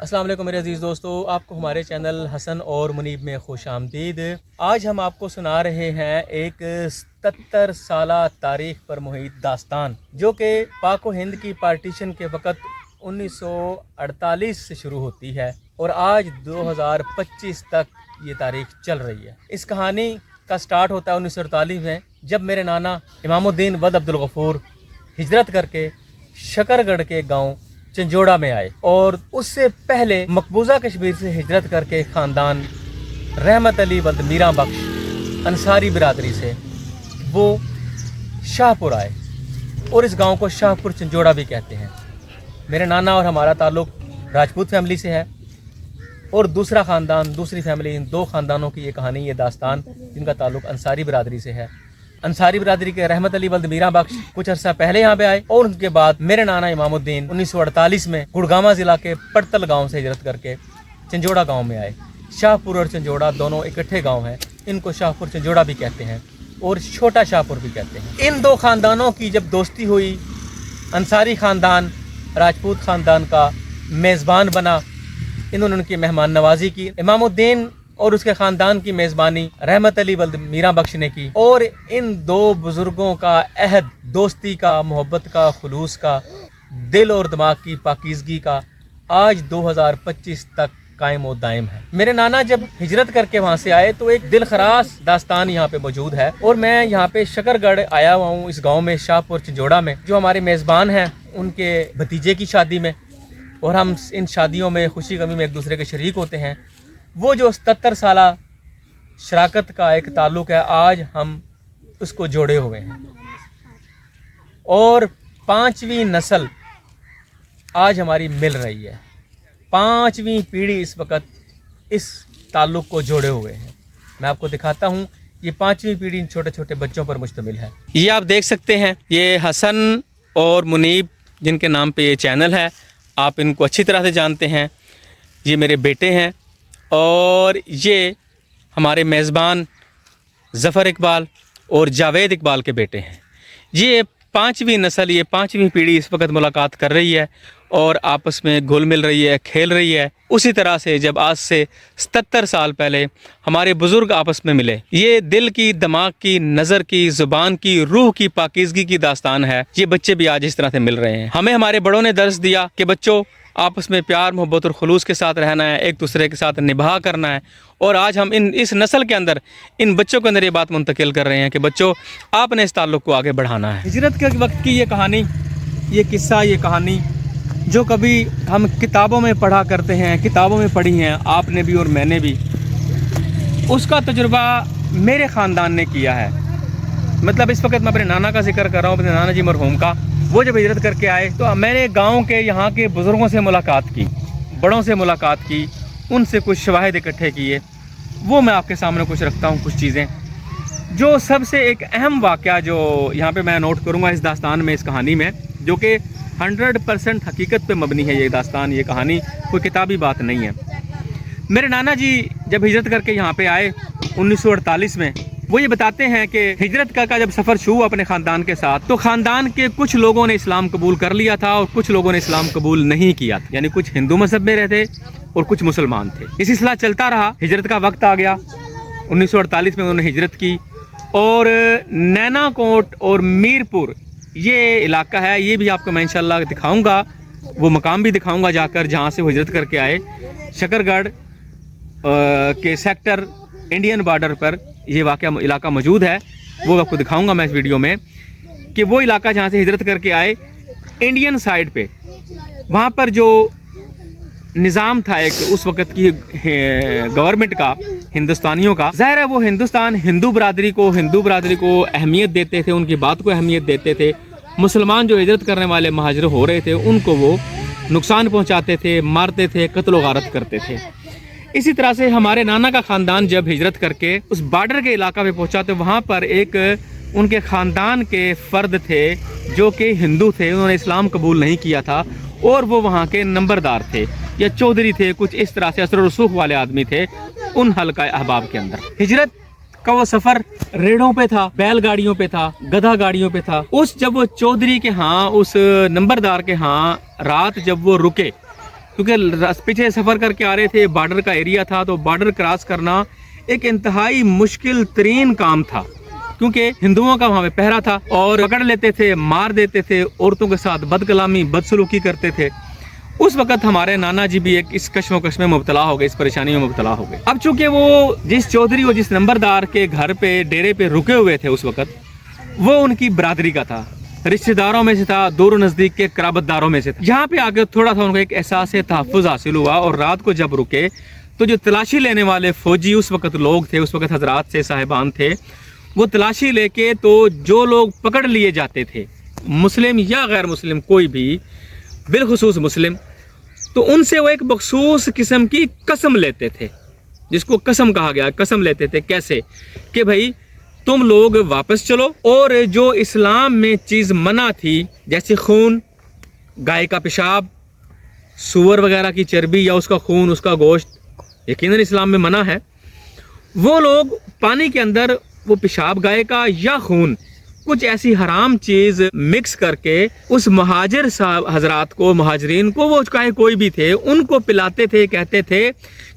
अस्सलाम वालेकुम मेरे अजीज़ दोस्तों, आपको हमारे चैनल हसन और मुनीब में खुश आमदीद। आज हम आपको सुना रहे हैं एक 77 साला तारीख़ पर मुहित दास्तान, जो कि पाक व हिंद की पार्टीशन के वक़्त 1948 से शुरू होती है और आज 2025 तक ये तारीख़ चल रही है। इस कहानी का स्टार्ट होता है 1948 में, जब मेरे नाना इमामुद्दीन वद अब्दुल गफूर हिजरत करके शकरगढ़ के गांव चंजोड़ा में आए, और उससे पहले मकबूजा कश्मीर से हिजरत करके ख़ानदान रहमत अली वल्द मीरा बख्श अंसारी बिरादरी से वो शाहपुर आए, और इस गांव को शाहपुर चंजोड़ा भी कहते हैं। मेरे नाना और हमारा ताल्लुक़ राजपूत फैमिली से है, और दूसरा ख़ानदान, दूसरी फैमिली, इन दो ख़ानदानों की ये कहानी, ये दास्तान, जिनका ताल्लुक़ अंसारी बिरादरी से है। अंसारी बिरादरी के रहमत अली वल्द मीरा बख्श कुछ अरसा पहले यहाँ पे आए, और उनके बाद मेरे नाना इमामुद्दीन 1948 में गुड़गामा ज़िला के पड़तल गांव से हिजरत करके चंजोड़ा गांव में आए। शाहपुर और चंजोड़ा दोनों इकट्ठे गांव हैं, इनको शाहपुर चंजोड़ा भी कहते हैं और छोटा शाहपुर भी कहते हैं। इन दो ख़ानदानों की जब दोस्ती हुई, अंसारी ख़ानदान राजपूत ख़ानदान का मेज़बान बना, इन्होंने उनकी मेहमान नवाजी की। इमामुद्दीन और उसके ख़ानदान की मेज़बानी रहमत अली वल्द मीरा बख्श ने की, और इन दो बुज़ुर्गों का अहद, दोस्ती का, मोहब्बत का, खुलूस का, दिल और दिमाग की पाकीज़गी का आज 2025 तक कायम और दायम है। मेरे नाना जब हिजरत करके वहाँ से आए तो एक दिल खरास दास्तान यहाँ पे मौजूद है, और मैं यहाँ पे शकरगढ़ आया हुआ हूँ, इस गाँव में शाहपुर चंजोड़ा में, जो हमारे मेज़बान हैं उनके भतीजे की शादी में, और हम इन शादियों में खुशी गमी में एक दूसरे के शरीक होते हैं। वो जो 77 साला शराकत का एक ताल्लुक़ है, आज हम उसको जोड़े हुए हैं, और 5वीं नस्ल आज हमारी मिल रही है। 5वीं पीढ़ी इस वक्त इस ताल्लुक़ को जोड़े हुए हैं। मैं आपको दिखाता हूँ, ये 5वीं पीढ़ी इन छोटे छोटे बच्चों पर मुश्तमिल है। ये आप देख सकते हैं, ये हसन और मुनीब जिनके नाम पे ये चैनल है, आप इनको अच्छी तरह से जानते हैं। ये मेरे बेटे हैं, और ये हमारे मेज़बान ज़फ़र इकबाल और जावेद इकबाल के बेटे हैं। ये 5वीं नस्ल, ये 5वीं पीढ़ी इस वक्त मुलाकात कर रही है और आपस में घुल मिल रही है, खेल रही है। उसी तरह से जब आज से 77 साल पहले हमारे बुज़ुर्ग आपस में मिले, ये दिल की, दिमाग की, नज़र की, ज़ुबान की, रूह की पाकीज़गी की दास्तान है। ये बच्चे भी आज इस तरह से मिल रहे हैं। हमें हमारे बड़ों ने दर्स दिया कि बच्चों, आपस में प्यार, मोहब्बत और खुलूस के साथ रहना है, एक दूसरे के साथ निभा करना है, और आज हम इस नस्ल के अंदर, इन बच्चों के अंदर ये बात मुंतकिल कर रहे हैं कि बच्चों, आपने इस ताल्लुक़ को आगे बढ़ाना है। हिजरत के वक्त की ये कहानी, ये किस्सा, ये कहानी जो कभी हम किताबों में पढ़ा करते हैं, किताबों में पढ़ी हैं आपने भी और मैंने भी, उसका तजुर्बा मेरे ख़ानदान ने किया है। मतलब इस वक्त मैं अपने नाना का जिक्र कर रहा हूँ, अपने नाना जी मरहूम का। वो जब हिजरत करके आए तो मैंने गांव के, यहाँ के बुज़ुर्गों से मुलाकात की, बड़ों से मुलाकात की, उनसे कुछ शवाहिद इकट्ठे किए। वो मैं आपके सामने कुछ रखता हूँ, कुछ चीज़ें। जो सबसे एक अहम वाक़या जो यहाँ पे मैं नोट करूँगा इस दास्तान में, इस कहानी में, जो कि 100% हकीकत पे मबनी है ये दास्तान, ये कहानी कोई किताबी बात नहीं है। मेरे नाना जी जब हिजरत करके यहाँ पे आए 1948 में, वो ये बताते हैं कि हिजरत का जब सफ़र शुरू हुआ अपने ख़ानदान के साथ, तो ख़ानदान के कुछ लोगों ने इस्लाम कबूल कर लिया था और कुछ लोगों ने इस्लाम कबूल नहीं किया था। यानी कुछ हिंदू मज़हब में रहते और कुछ मुसलमान थे। इस सिलसिला चलता रहा। हिजरत का वक्त आ गया, 1948 में उन्होंने हिजरत की, और नैनाकोट और मीरपुर ये इलाका है, ये भी आपको मैं इंशाल्लाह दिखाऊँगा, वो मकाम भी दिखाऊँगा जाकर जहाँ से वो हिजरत करके आए। शकरगढ़ के सेक्टर इंडियन बॉर्डर पर ये वाक़या इलाका मौजूद है, वो आपको दिखाऊंगा मैं इस वीडियो में, कि वो इलाका जहाँ से हिजरत करके आए, इंडियन साइड पे, वहाँ पर जो निज़ाम था एक उस वक़्त की गवर्नमेंट का, हिंदुस्तानियों का, ज़ाहिर है वो हिंदुस्तान हिंदू बरादरी को अहमियत देते थे, उनकी बात को अहमियत देते थे। मुसलमान जो हिजरत करने वाले महाजिर हो रहे थे, उनको वो नुकसान पहुँचाते थे, मारते थे, कत्ल व गारत करते थे। इसी तरह से हमारे नाना का ख़ानदान जब हिजरत करके उस बॉर्डर के इलाका पे पहुंचा, तो वहाँ पर एक उनके ख़ानदान के फ़र्द थे जो कि हिंदू थे, उन्होंने इस्लाम कबूल नहीं किया था, और वो वहाँ के नंबरदार थे या चौधरी थे, कुछ इस तरह से असर रसूख वाले आदमी थे उन हल्का अहबाब के अंदर। हिजरत का वो सफ़र रेड़ों पे था, बैलगाड़ियों पे था, गधा गाड़ियों पे था। जब वो चौधरी के यहाँ, उस नंबरदार के यहाँ रात जब वो रुके, کیونکہ پیچھے سفر کر کے آ رہے تھے, بارڈر کا ایریا تھا, تو بارڈر کراس کرنا ایک انتہائی مشکل ترین کام تھا, کیونکہ ہندوؤں کا وہاں پہ پہرا تھا اور پکڑ لیتے تھے, مار دیتے تھے, عورتوں کے ساتھ بد کلامی بد سلوکی کرتے تھے. اس وقت ہمارے نانا جی بھی ایک اس کشم و کش میں مبتلا ہو گئے, اس پریشانی میں مبتلا ہو گئے. اب چونکہ وہ جس چودھری اور جس نمبردار کے گھر پہ ڈیرے پہ رکے ہوئے تھے اس وقت, وہ ان کی برادری کا تھا, رشتہ داروں میں سے تھا, دور و نزدیک کے قرابت داروں میں سے تھا. یہاں پہ آگے تھوڑا سا ان کو ایک احساس تحفظ حاصل ہوا, اور رات کو جب رکے تو جو تلاشی لینے والے فوجی اس وقت لوگ تھے, اس وقت حضرات سے صاحبان تھے, وہ تلاشی لے کے تو جو لوگ پکڑ لیے جاتے تھے, مسلم یا غیر مسلم کوئی بھی, بالخصوص مسلم, تو ان سے وہ ایک مخصوص قسم کی قسم لیتے تھے, جس کو قسم کہا گیا. قسم لیتے تھے کیسے کہ بھائی تم لوگ واپس چلو, اور جو اسلام میں چیز منع تھی جیسے خون, گائے کا پیشاب, سور وغیرہ کی چربی یا اس کا خون, اس کا گوشت, یقیناً اسلام میں منع ہے. وہ لوگ پانی کے اندر وہ پیشاب گائے کا یا خون, کچھ ایسی حرام چیز مکس کر کے اس مہاجر صاحب حضرات کو, مہاجرین کو, وہ چاہے کوئی بھی تھے, ان کو پلاتے تھے. کہتے تھے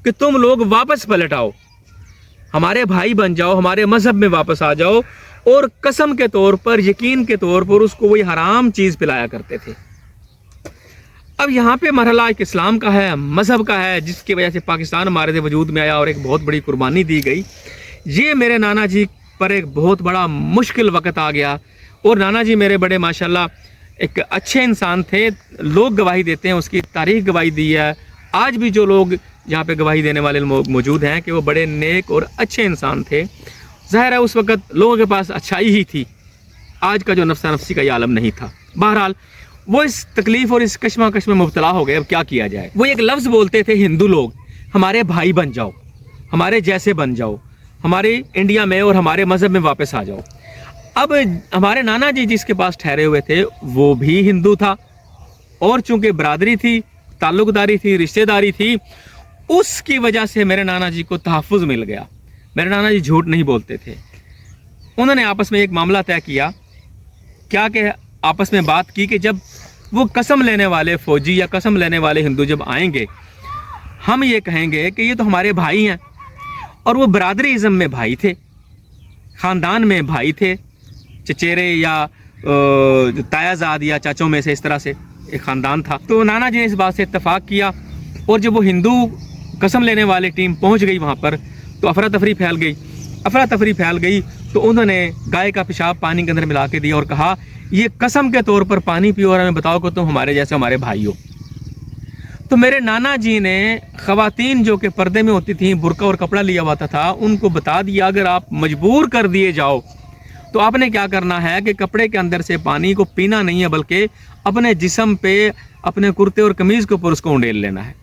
کہ تم لوگ واپس پلٹ آؤ, ہمارے بھائی بن جاؤ, ہمارے مذہب میں واپس آ جاؤ, اور قسم کے طور پر, یقین کے طور پر اس کو وہی حرام چیز پلایا کرتے تھے. اب یہاں پہ مرحلہ ایک اسلام کا ہے, مذہب کا ہے, جس کی وجہ سے پاکستان ہمارے وجود میں آیا اور ایک بہت بڑی قربانی دی گئی. یہ میرے نانا جی پر ایک بہت بڑا مشکل وقت آ گیا, اور نانا جی میرے بڑے ماشاءاللہ ایک اچھے انسان تھے. لوگ گواہی دیتے ہیں, اس کی تاریخ گواہی دی ہے. آج بھی جو لوگ جہاں پہ گواہی دینے والے موجود ہیں کہ وہ بڑے نیک اور اچھے انسان تھے. ظاہر ہے اس وقت لوگوں کے پاس اچھائی ہی تھی, آج کا جو نفسا نفسی کا یہ عالم نہیں تھا. بہرحال وہ اس تکلیف اور اس کشمکش میں مبتلا ہو گئے. اب کیا کیا جائے؟ وہ ایک لفظ بولتے تھے ہندو لوگ, ہمارے بھائی بن جاؤ, ہمارے جیسے بن جاؤ, ہمارے انڈیا میں اور ہمارے مذہب میں واپس آ جاؤ. اب ہمارے نانا جی جس کے پاس ٹھہرے ہوئے تھے وہ بھی ہندو تھا, اور چونکہ برادری تھی, تعلق داری تھی, رشتہ داری تھی, اس کی وجہ سے میرے نانا جی کو تحفظ مل گیا. میرے نانا جی جھوٹ نہیں بولتے تھے. انہوں نے آپس میں ایک معاملہ طے کیا, کیا کہ آپس میں بات کی کہ جب وہ قسم لینے والے فوجی یا قسم لینے والے ہندو جب آئیں گے, ہم یہ کہیں گے کہ یہ تو ہمارے بھائی ہیں, اور وہ برادری ازم میں بھائی تھے, خاندان میں بھائی تھے, چچیرے یا تایا زاد یا چاچوں میں سے, اس طرح سے ایک خاندان تھا. تو نانا جی نے اس بات سے اتفاق کیا, اور جب وہ ہندو قسم لینے والے ٹیم پہنچ گئی وہاں پر تو افراتفری پھیل گئی. تو انہوں نے گائے کا پیشاب پانی کے اندر ملا کے دیا اور کہا یہ قسم کے طور پر پانی پیو اور ہمیں بتاؤ کہ تم ہمارے جیسے ہمارے بھائی ہو. تو میرے نانا جی نے خواتین جو کہ پردے میں ہوتی تھیں, برقع اور کپڑا لیا ہوا تھا, ان کو بتا دیا اگر آپ مجبور کر دیے جاؤ تو آپ نے کیا کرنا ہے کہ کپڑے کے اندر سے پانی کو پینا نہیں ہے, بلکہ اپنے جسم پہ, اپنے کرتے اور قمیض کے اوپر اس کو انڈیل لینا ہے,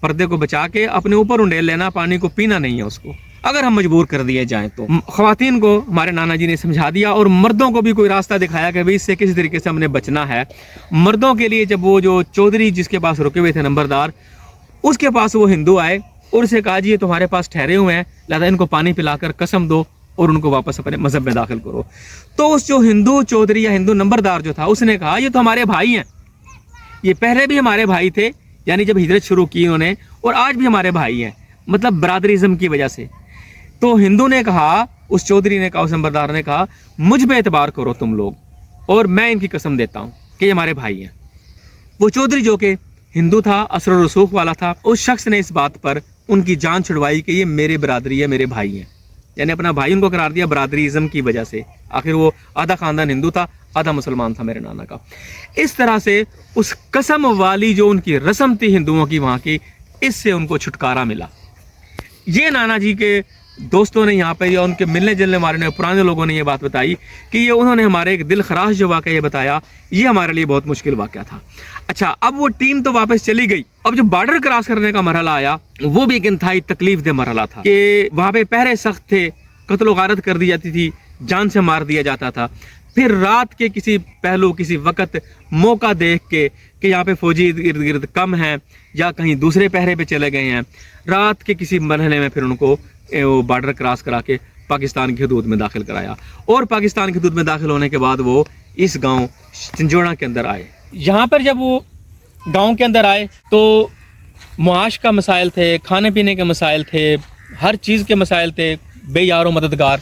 پردے کو بچا کے اپنے اوپر انڈیل لینا, پانی کو پینا نہیں ہے اس کو, اگر ہم مجبور کر دیے جائیں تو. خواتین کو ہمارے نانا جی نے سمجھا دیا, اور مردوں کو بھی کوئی راستہ دکھایا کہ اس سے کس طریقے سے ہم نے بچنا ہے. مردوں کے لیے جب وہ جو چودھری جس کے پاس رکے ہوئے تھے نمبردار, اس کے پاس وہ ہندو آئے اور اسے کہا جی یہ تمہارے پاس ٹھہرے ہوئے ہیں, لہذا ان کو پانی پلا کر قسم دو اور ان کو واپس اپنے مذہب میں داخل کرو. تو اس جو ہندو چودھری یا ہندو نمبردار جو تھا, اس نے کہا یہ تو ہمارے بھائی ہیں, یہ پہلے بھی ہمارے بھائی تھے, یعنی جب ہجرت شروع کی انہوں نے, اور آج بھی ہمارے بھائی ہیں, مطلب برادریزم کی وجہ سے. تو ہندو نے کہا, اس چودھری نے کہا, اس نمبردار نے کہا مجھ پہ اعتبار کرو تم لوگ, اور میں ان کی قسم دیتا ہوں کہ یہ ہمارے بھائی ہیں. وہ چودھری جو کہ ہندو تھا, اثر و رسوخ والا تھا, اس شخص نے اس بات پر ان کی جان چھڑوائی کہ یہ میرے برادری ہے, میرے بھائی ہیں, یعنی اپنا بھائی ان کو قرار دیا برادری ازم کی وجہ سے. آخر وہ آدھا خاندان ہندو تھا, آدھا مسلمان تھا میرے نانا کا. اس طرح سے اس قسم والی جو ان کی رسم تھی ہندوؤں کی وہاں کی, اس سے ان کو چھٹکارا ملا. یہ نانا جی کے دوستوں نے یہاں پہ یا ان کے ملنے جلنے والے پرانے لوگوں نے یہ بات بتائی کہ یہ انہوں نے ہمارے ایک دل خراش جو واقعہ یہ بتایا, یہ ہمارے لیے بہت مشکل واقعہ تھا. اچھا, اب وہ ٹیم تو واپس چلی گئی. اب جو بارڈر کراس کرنے کا مرحلہ آیا, وہ بھی ایک انتہائی تکلیف دہ مرحلہ تھا کہ وہاں پہ پہرے سخت تھے, قتل و غارت کر دی جاتی تھی, جان سے مار دیا جاتا تھا. پھر رات کے کسی پہلو, کسی وقت موقع دیکھ کے کہ یہاں پہ فوجی ارد گرد کم ہیں یا کہیں دوسرے پہرے پہ چلے گئے ہیں, رات کے کسی مرحلے میں پھر ان کو وہ بارڈر کراس کرا کے پاکستان کی حدود میں داخل کرایا. اور پاکستان کی حدود میں داخل ہونے کے بعد وہ اس گاؤں چنجوڑا کے اندر آئے. یہاں پر جب وہ गांव के अंदर आए तो मुआश का मसाइल थे, खाने पीने के मसाइल थे, हर चीज़ के मसाइल थे, बेयारो मददगार।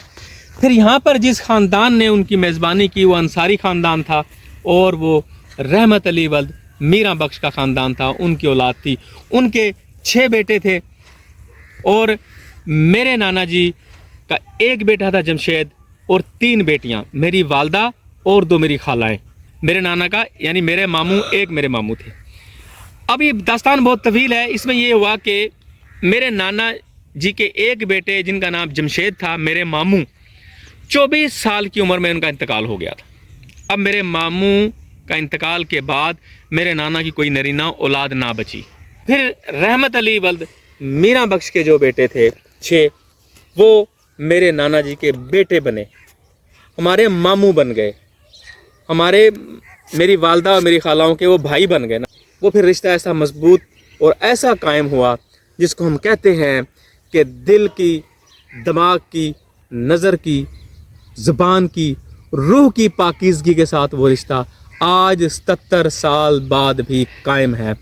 फिर यहाँ पर जिस ख़ानदान ने उनकी मेज़बानी की वो अंसारी ख़ानदान था और वो रहमत अली वल्द मीरा बख्श का ख़ानदान था, उनकी औलाद थी। उनके 6 बेटे थे और मेरे नाना जी का एक बेटा था जमशेद और 3 बेटियां, मेरी वालदा और 2 मेरी खालाएं। मेरे नाना का यानी मेरे मामू, एक मेरे मामू थे। अब ये दास्तान बहुत तवील है। इसमें ये हुआ कि मेरे नाना जी के एक बेटे जिनका नाम जमशेद था, मेरे मामू 24 साल की उम्र में उनका इंतकाल हो गया था। अब मेरे मामू का इंतकाल के बाद मेरे नाना की कोई नरीना औलाद ना बची। फिर रहमत अली वल्द मीरा बख्श के जो बेटे थे 6, वो मेरे नाना जी के बेटे बने, हमारे मामू बन गए, मेरी वालदा और मेरी खालाओं के वो भाई बन गए ना। वो फिर रिश्ता ऐसा मजबूत और ऐसा कायम हुआ जिसको हम कहते हैं कि दिल की, दिमाग की, नज़र की, ज़ुबान की, रूह की पाकीज़गी के साथ वो रिश्ता आज 77 साल बाद भी कायम है।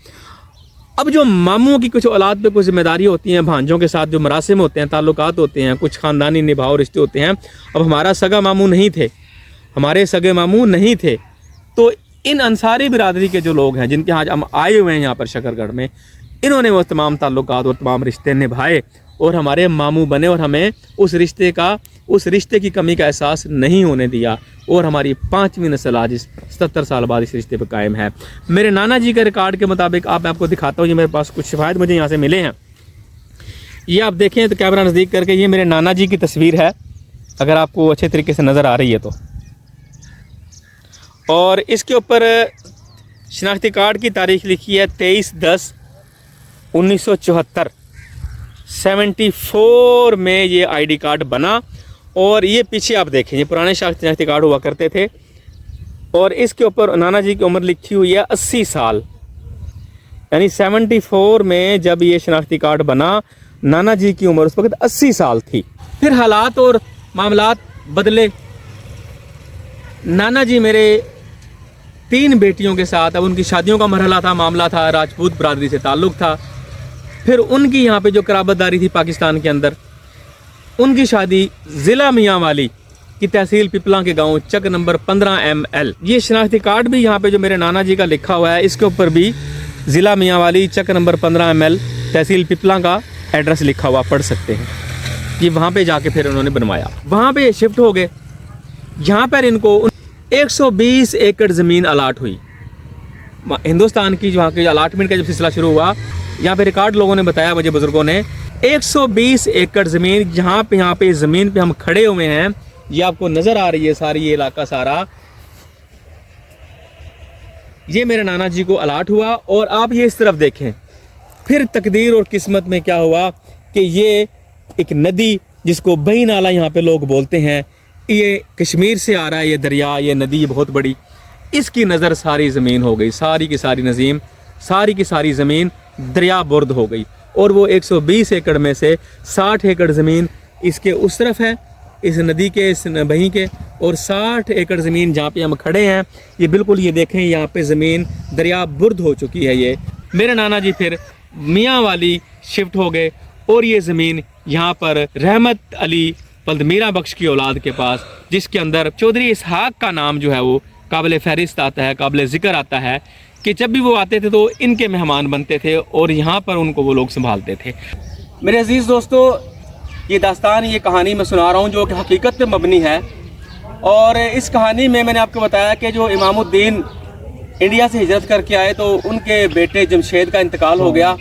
अब जो मामूओं की कुछ औलाद पे कुछ जिम्मेदारी होती हैं, भांजों के साथ जो मरासिम होते हैं, ताल्लुकात होते हैं, कुछ ख़ानदानी निभाव रिश्ते होते हैं। अब हमारा सगा मामू नहीं थे, हमारे सगे मामू नहीं थे, तो इन अंसारी बिरादरी के जो लोग हैं जिनके आज हम आए हुए हैं यहाँ पर शकरगढ़ में, इन्होंने वो तमाम ताल्लुकात और तमाम रिश्ते निभाए और हमारे मामू बने और हमें उस रिश्ते की कमी का एहसास नहीं होने दिया और हमारी 5वीं नस्ल आज 77 साल बाद इस रिश्ते पर कायम है। मेरे नाना जी के रिकॉर्ड के मुताबिक मैं आपको दिखाता हूँ, ये मेरे पास कुछ शवाहिद मुझे यहाँ से मिले हैं। ये आप देखें तो कैमरा नज़दीक करके, ये मेरे नाना जी की तस्वीर है, अगर आपको अच्छे तरीके से नज़र आ रही है तो। और इसके ऊपर शनाख्ती कार्ड की तारीख लिखी है 23/10/1974। 74 में ये आईडी कार्ड बना और ये पीछे आप देखें, ये पुराने शनाख्ती कार्ड हुआ करते थे और इसके ऊपर नाना जी की उम्र लिखी हुई है 80 साल, यानी 74 में जब ये शनाख्ती कार्ड बना, नाना जी की उम्र उस वक्त 80 साल थी। फिर हालात और मामलात बदले। नाना जी मेरे 3 बेटियों के साथ, अब उनकी शादियों का मरहला था, मामला था, राजपूत बरादरी से ताल्लुक़ था। फिर उनकी यहाँ पे जो कराबतदारी थी पाकिस्तान के अंदर, उनकी शादी ज़िला मियांवाली की तहसील पिपला के गांव चक नंबर 15 ML। ये शनाख्ती कार्ड भी यहाँ पे जो मेरे नाना जी का लिखा हुआ है, इसके ऊपर भी ज़िला मियांवाली चक नंबर 15 ML तहसील पिपला का एड्रेस लिखा हुआ, पढ़ सकते हैं। ये वहाँ पे जाके फिर उन्होंने बनवाया, वहाँ पे शिफ्ट हो गए। यहाँ पर इनको 120 एकड़ ज़मीन अलाट हुई। हिंदुस्तान की वहाँ के अलाटमेंट का जब सिलसिला शुरू हुआ, यहाँ पे रिकॉर्ड लोगों ने बताया मुझे, बुजुर्गों ने, 120 एकड़ ज़मीन, यहाँ पे ज़मीन पे हम खड़े हुए हैं, ये आपको नज़र आ रही है सारी ये इलाका सारा, ये मेरे नाना जी को अलाट हुआ। और आप ये इस तरफ देखें, फिर तकदीर और किस्मत में क्या हुआ कि ये एक नदी जिसको बही नाला यहाँ पे लोग बोलते हैं, ये कश्मीर से आ रहा है, ये दरिया, ये नदी बहुत बड़ी, इसकी नज़र सारी ज़मीन हो गई, सारी की सारी ज़मीन दरिया बुर्द हो गई। और वो 120 एकड़ में से 60 एकड़ ज़मीन इसके उस तरफ है, इस नदी के, इस बही के, और 60 एकड़ ज़मीन जहाँ पे हम खड़े हैं, ये बिल्कुल, ये देखें, यहाँ पे ज़मीन दरिया बुर्द हो चुकी है। ये मेरे नाना जी फिर मियाँ वाली शिफ्ट हो गए और ये ज़मीन यहाँ पर रहमत अली वल्द मीरा बख्श की औलाद के पास, जिसके अंदर चौधरी इसहाक का नाम जो है वो काबिल फ़हरिस्त आता है, काबिल ज़िक्र आता है कि जब भी वो आते थे तो इनके मेहमान बनते थे और यहाँ पर उनको वो लोग संभालते थे। मेरे अजीज़ दोस्तों, ये दास्तान, ये कहानी मैं सुना रहा हूँ जो कि हकीकत पे मबनी है। और इस कहानी में मैंने आपको बताया कि जो इमामुद्दीन इंडिया से हिजरत करके आए तो उनके बेटे जमशेद का इंतकाल हो गया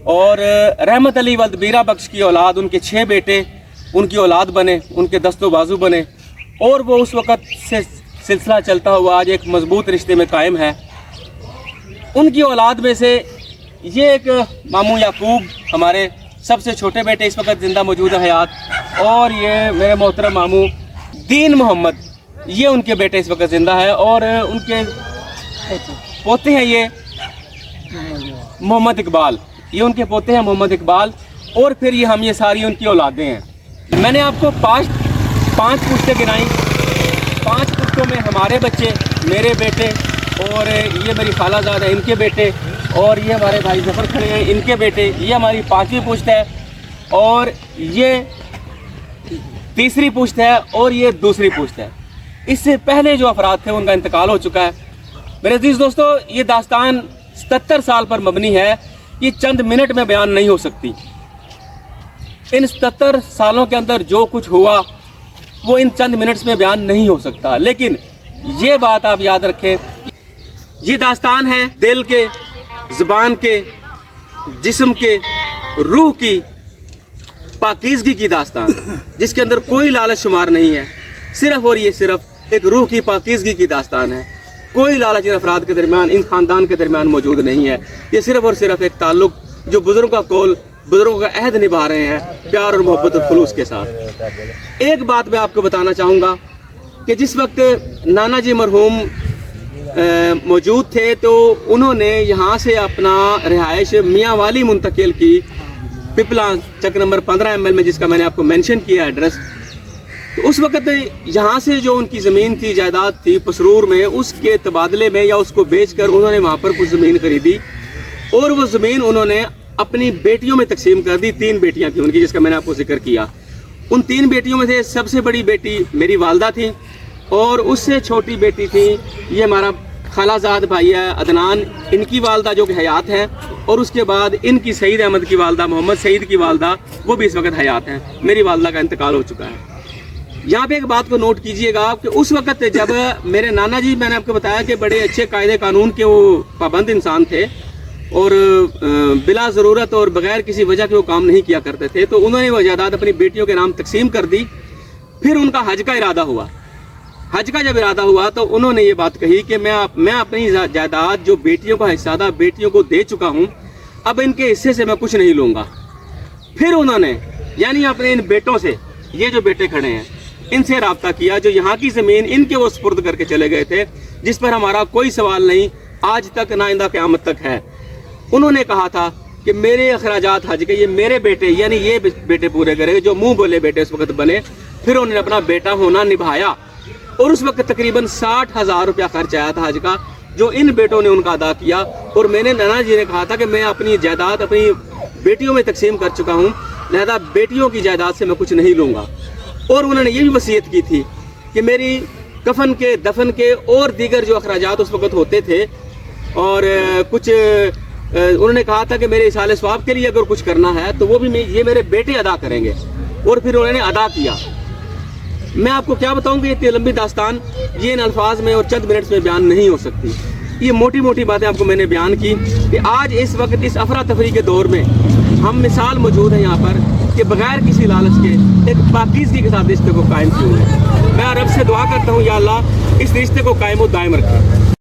और रहमत अली वल्द मीरा बख्श की औलाद, उनके 6 बेटे उनकी औलाद बने, उनके दस्तो बाजू बने और वो उस वक़्त से सिलसिला चलता हुआ आज एक मजबूत रिश्ते में कायम है। उनकी औलाद में से ये एक मामू याकूब, हमारे सबसे छोटे बेटे, इस वक्त ज़िंदा मौजूद है हयात, और ये मेरे मोहतरम मामू दीन मोहम्मद, ये उनके बेटे इस वक्त ज़िंदा है और उनके पोते हैं ये मोहम्मद इकबाल, ये उनके पोते हैं मोहम्मद इकबाल। और फिर ये सारी उनकी औलादें हैं। मैंने आपको पाँच पुश्तें गिनाई, 5 पुश्तों में हमारे बच्चे, मेरे बेटे और ये मेरी खालाजाद है, इनके बेटे اور یہ ہمارے بھائی ظفر کھڑے ہیں، ان کے بیٹے، یہ ہماری 5ویں پشت ہے اور یہ 3ری پشت ہے اور یہ 2ری پشت ہے۔ اس سے پہلے جو افراد تھے ان کا انتقال ہو چکا ہے۔ میرے عزیز دوستو، یہ داستان 77 سال پر مبنی ہے، یہ چند منٹ میں بیان نہیں ہو سکتی۔ ان 77 سالوں کے اندر جو کچھ ہوا وہ ان چند منٹس میں بیان نہیں ہو سکتا، لیکن یہ بات آپ یاد رکھیں، یہ داستان ہے دل کے، زبان کے، جسم کے، روح کی پاکیزگی کی داستان، جس کے اندر کوئی لالچ شمار نہیں ہے، صرف اور یہ صرف ایک روح کی پاکیزگی کی داستان ہے۔ کوئی لالچ ان افراد کے درمیان، ان خاندان کے درمیان موجود نہیں ہے۔ یہ صرف اور صرف ایک تعلق جو بزرگوں کا قول، بزرگوں کا عہد نبھا رہے ہیں پیار اور محبت اور خلوص کے ساتھ۔ ایک بات میں آپ کو بتانا چاہوں گا کہ جس وقت نانا جی مرحوم موجود تھے تو انہوں نے یہاں سے اپنا رہائش میاں والی منتقل کی، پپلا چک نمبر 15 ML میں، جس کا میں نے آپ کو مینشن کیا ایڈریس۔ تو اس وقت یہاں سے جو ان کی زمین تھی، جائیداد تھی پسرور میں، اس کے تبادلے میں یا اس کو بیچ کر انہوں نے وہاں پر کچھ زمین خریدی اور وہ زمین انہوں نے اپنی بیٹیوں میں تقسیم کر دی۔ 3 بیٹیاں تھیں ان کی، جس کا میں نے آپ کو ذکر کیا۔ ان 3 بیٹیوں میں سے سب سے بڑی بیٹی میری والدہ تھی اور اس سے چھوٹی بیٹی تھی یہ ہمارا خالہ زاد بھائی ہے عدنان، ان کی والدہ جو کہ حیات ہیں، اور اس کے بعد ان کی سعید احمد کی والدہ، محمد سعید کی والدہ، وہ بھی اس وقت حیات ہیں۔ میری والدہ کا انتقال ہو چکا ہے۔ یہاں پہ ایک بات کو نوٹ کیجئے گا کہ اس وقت جب میرے نانا جی، میں نے آپ کو بتایا کہ بڑے اچھے قاعدے قانون کے وہ پابند انسان تھے اور بلا ضرورت اور بغیر کسی وجہ کے وہ کام نہیں کیا کرتے تھے، تو انہوں نے وہ جائیداد اپنی بیٹیوں کے نام تقسیم کر دی۔ پھر ان کا حج کا ارادہ ہوا۔ حج کا جب ارادہ ہوا تو انہوں نے یہ بات کہی کہ میں اپنی جائیداد جو بیٹیوں کا حصہ تھا بیٹیوں کو دے چکا ہوں، اب ان کے حصے سے میں کچھ نہیں لوں گا۔ پھر انہوں نے یعنی اپنے ان بیٹوں سے، یہ جو بیٹے کھڑے ہیں، ان سے رابطہ کیا جو یہاں کی زمین ان کے وہ سپرد کر کے چلے گئے تھے، جس پر ہمارا کوئی سوال نہیں آج تک نہ آئندہ قیامت تک ہے۔ انہوں نے کہا تھا کہ میرے اخراجات حج کے یہ میرے بیٹے، یعنی یہ بیٹے پورے کرے، جو منہ بولے بیٹے اس وقت بنے۔ پھر انہوں نے اپنا بیٹا ہونا نبھایا اور اس وقت تقریباً 60,000 روپیہ خرچ آیا تھا حج کا، جو ان بیٹوں نے ان کا ادا کیا۔ اور میں نے نانا جی نے کہا تھا کہ میں اپنی جائیداد اپنی بیٹیوں میں تقسیم کر چکا ہوں، لہذا بیٹیوں کی جائیداد سے میں کچھ نہیں لوں گا۔ اور انہوں نے یہ بھی وصیت کی تھی کہ میری کفن کے، دفن کے اور دیگر جو اخراجات اس وقت ہوتے تھے، اور کچھ انہوں نے کہا تھا کہ میرے اصال ثواب کے لیے اگر کچھ کرنا ہے تو وہ بھی یہ میرے بیٹے ادا کریں گے، اور پھر انہوں نے ادا کیا۔ میں آپ کو کیا بتاؤں کہ اتنی لمبی داستان یہ ان الفاظ میں اور چند منٹس میں بیان نہیں ہو سکتی۔ یہ موٹی موٹی باتیں آپ کو میں نے بیان کی کہ آج اس وقت اس افراتفری کے دور میں ہم مثال موجود ہیں یہاں پر کہ بغیر کسی لالچ کے ایک پاکیزگی کے ساتھ رشتے کو قائم کیوں ہے۔ میں رب سے دعا کرتا ہوں یا اللہ اس رشتے کو قائم و دائم رکھے۔